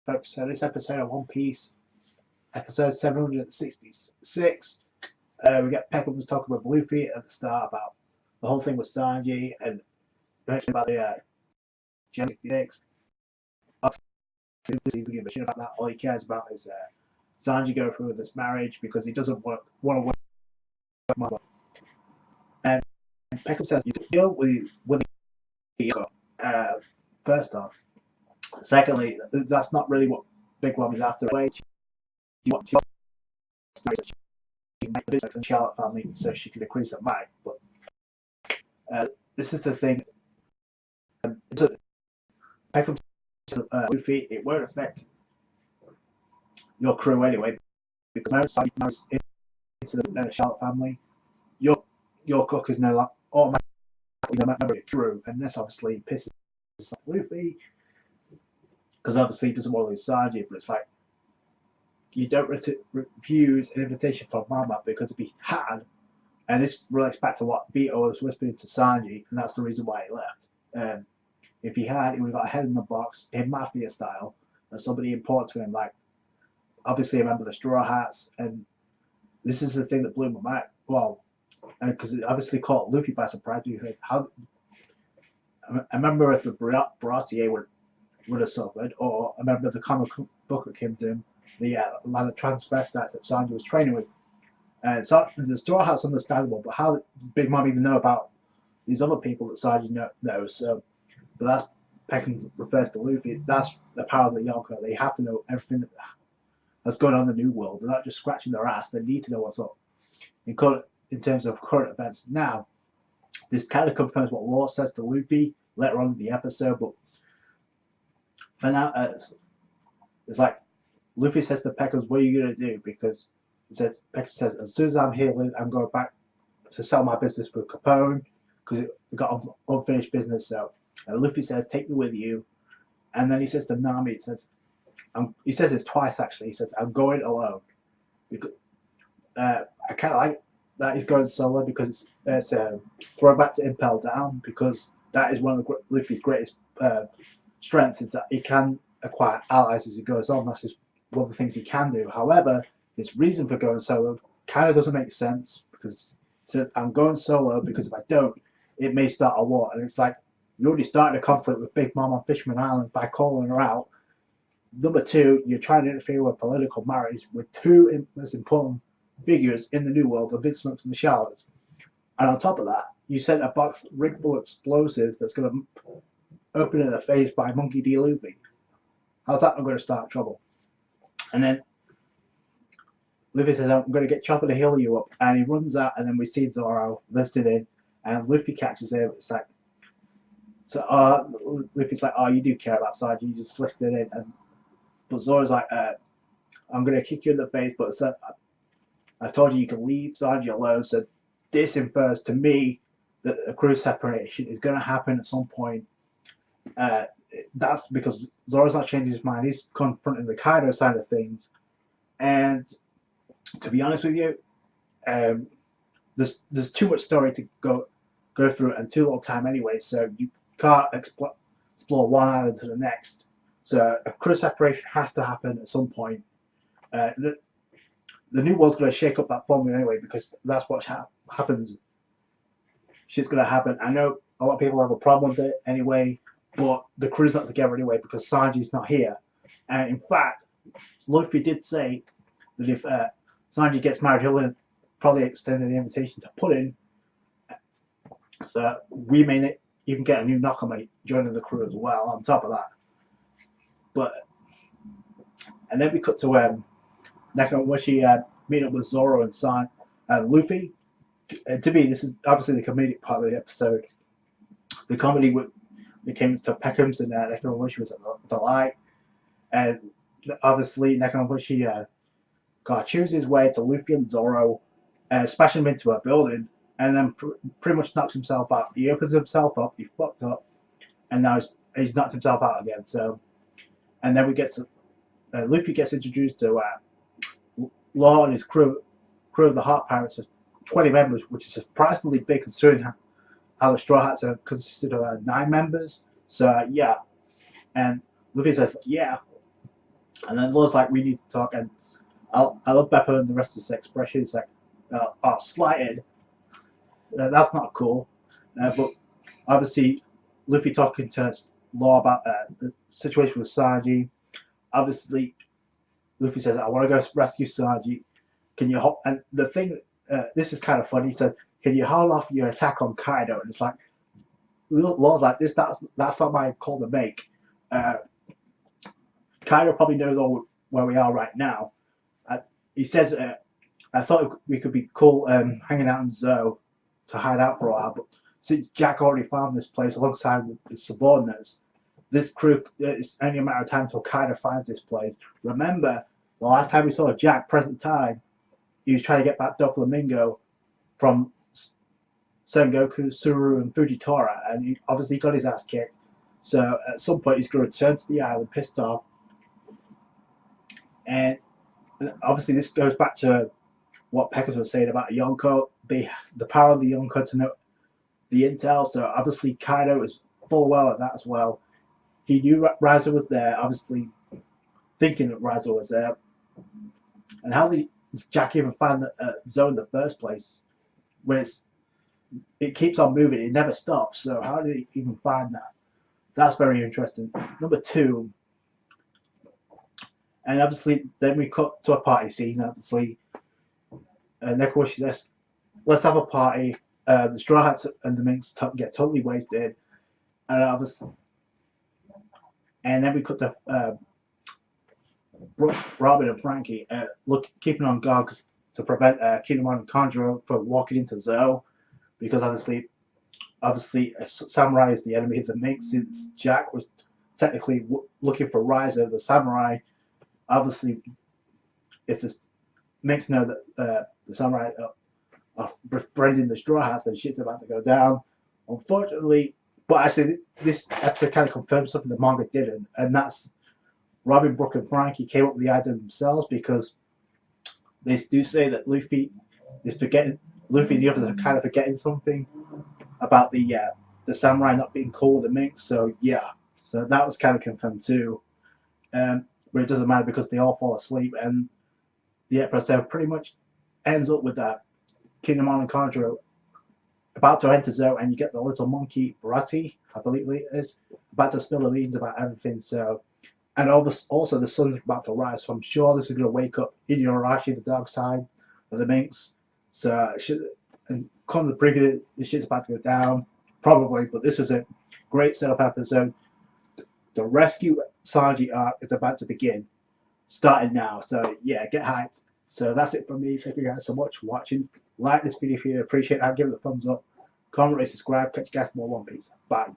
folks. So this episode of One Piece, episode 766. We got Peckham was talking with Luffy at the start about the whole thing with Sanji and about the Gen 66. He doesn't give a shit about that. All he cares about is Sanji go through with this marriage because he doesn't want to work mother. And Peckham says you deal with the first off. Secondly, that's not really what Big Mom is after. She wants to make the business and Charlotte family so she can increase her might. But this is the thing. Peckham says, Luffy, it won't affect your crew anyway because marries into the Charlotte family. Your cook is no longer automatically a member of your crew, and this obviously pisses off Luffy because obviously he doesn't want to lose Sanji. But it's like you don't refuse an invitation from Mama because if he had, and this relates back to what Vito was whispering to Sanji, and that's the reason why he left. If he had, he would have got a head in the box in Mafia style, and somebody important to him, like obviously a member of the Straw Hats. And this is the thing that blew my mind. Well, because it obviously caught Luffy by surprise. You heard how a member of the Baratier would have suffered, or a member of the comic book kingdom, the line of transvestites that Sanji was training with. So the Straw Hat's understandable, but how did Big Mom even know about these other people that Sanji knows? So, but that's Peckham refers to Luffy. That's the power of the Yonko. They have to know everything that's going on in the New World. They're not just scratching their ass. They need to know what's up in terms of current events. Now, this kind of confirms what Law says to Luffy later on in the episode, but for now, it's like Luffy says to Peckham, "What are you gonna do?" Because Peckham says, "As soon as I'm healing, I'm going back to sell my business with Capone because it got unfinished business." So, and Luffy says, "Take me with you," and then he says to Nami, he says this twice actually. He says, "I'm going alone." Because I kind of like that he's going solo because it's a throwback to Impel Down, because that is one of Luffy's greatest strengths, is that he can acquire allies as he goes on. That's just one of the things he can do. However, his reason for going solo kind of doesn't make sense, because he says, "I'm going solo because if I don't, it may start a war." And it's like, you already started a conflict with Big Mom on Fisherman Island by calling her out. Number two, you're trying to interfere with political marriage with two most important figures in the New World, the Vince Monks and the Charlottes. And on top of that, you sent a box rigged full of explosives that's going to open in the face by Monkey D. Luffy. How's that not going to start trouble? And then Luffy says, "I'm going to get Chopper to heal you up." And he runs out, and then we see Zoro listening, and Luffy catches him. It's like, Luffy's like, "Oh, you do care about Sanji, you just listening in." But Zoro's like, "I'm going to kick you in the face, but I told you can leave Sanji alone." So this infers to me that a crew separation is going to happen at some point. That's because Zoro's not changing his mind. He's confronting the Kaido side of things. And to be honest with you, there's too much story to go through and too little time anyway. So you can't explore one island to the next. So a crew separation has to happen at some point. The New World's going to shake up that formula anyway, because that's what happens. Shit's going to happen. I know a lot of people have a problem with it anyway, but the crew's not together anyway because Sanji's not here. And in fact, Luffy did say that if Sanji gets married, he'll probably extend the invitation to Puddin. So we may even get a new Nakamate joining the crew as well on top of that. And then we cut to Nakamoshi meet up with Zoro and Luffy. To me, this is obviously the comedic part of the episode. The comedy when it came to Peckham's and Nakamoshi was the light. And obviously Nakamoshi chooses his way to Luffy and Zoro, smashing him into a building, and then pretty much knocks himself out. He opens himself up, he fucked up, and now he's knocked himself out again. So, and then we get to Luffy gets introduced to Law and his crew of the Heart Pirates, 20 members, which is surprisingly big considering how the Straw Hats are consisted of 9 members. So yeah, and Luffy says, "Yeah, And then Law's like, we need to talk. And I love Beppo and the rest of his expressions, like, oh, slighted. That's not cool. But obviously, Luffy talking to Law about the situation with Sanji. Obviously, Luffy says, I want to go rescue Sanji. Can you hold? And the thing, this is kind of funny. He said, can you hold off your attack on Kaido? And it's like, Law's like, that's not my call to make. Kaido probably knows where we are right now. He says, I thought we could be cool hanging out in Zou to hide out for a while, but since Jack already found this place alongside his subordinates, this crew, it's only a matter of time until Kaido finds this place. Remember, the last time we saw Jack, present time, he was trying to get back Doflamingo from Sengoku, Suru, and Fujitora, and he obviously got his ass kicked. So at some point, he's going to return to the island, pissed off. And obviously, this goes back to what Peckers was saying about Yonko, the power of the Yonko to know the intel. So obviously, Kaido is full well at that as well. He knew Riser was there, obviously thinking that Riser was there. And how did Jack even find the Zou in the first place? When it keeps on moving, it never stops. So how did he even find that? That's very interesting. Number 2. And obviously, then we cut to a party scene. Obviously, Neko says, let's have a party. The Straw Hats and the Minks get totally wasted. And obviously, and then we cut to Robin and Frankie keeping on guard to prevent Kinemon and Kanjuro from walking into Zou, because obviously a samurai is the enemy of the Minks, since Jack was technically looking for Riser, the samurai. Obviously, if the Minks know that the samurai are befriending the Straw Hats, then shit's about to go down. Unfortunately, but actually, this episode kind of confirms something the manga didn't, and that's Robin, Brook, and Frankie came up with the idea themselves, because they do say that Luffy is forgetting. Luffy and the others are kind of forgetting something about the samurai not being cool with the Minks. So yeah, so that was kind of confirmed too. But it doesn't matter because they all fall asleep, and the episode pretty much ends up with that Kinemon and Kanjuro about to enter Zou, and you get the little monkey Barati, I believe it is, about to spill the beans about everything. So, and also the sun's about to rise, so I'm sure this is going to wake up Inuyarashi, the dark side of the Minks. So, and come the preview, the shit's about to go down, probably. But this was a great setup episode. The rescue Sanji arc is about to begin, starting now. So yeah, get hyped. So that's it from me. Thank you guys so much for watching. Like this video if you appreciate that. Give it a thumbs up. Comment, rate, subscribe. Catch you guys more One Piece. Bye.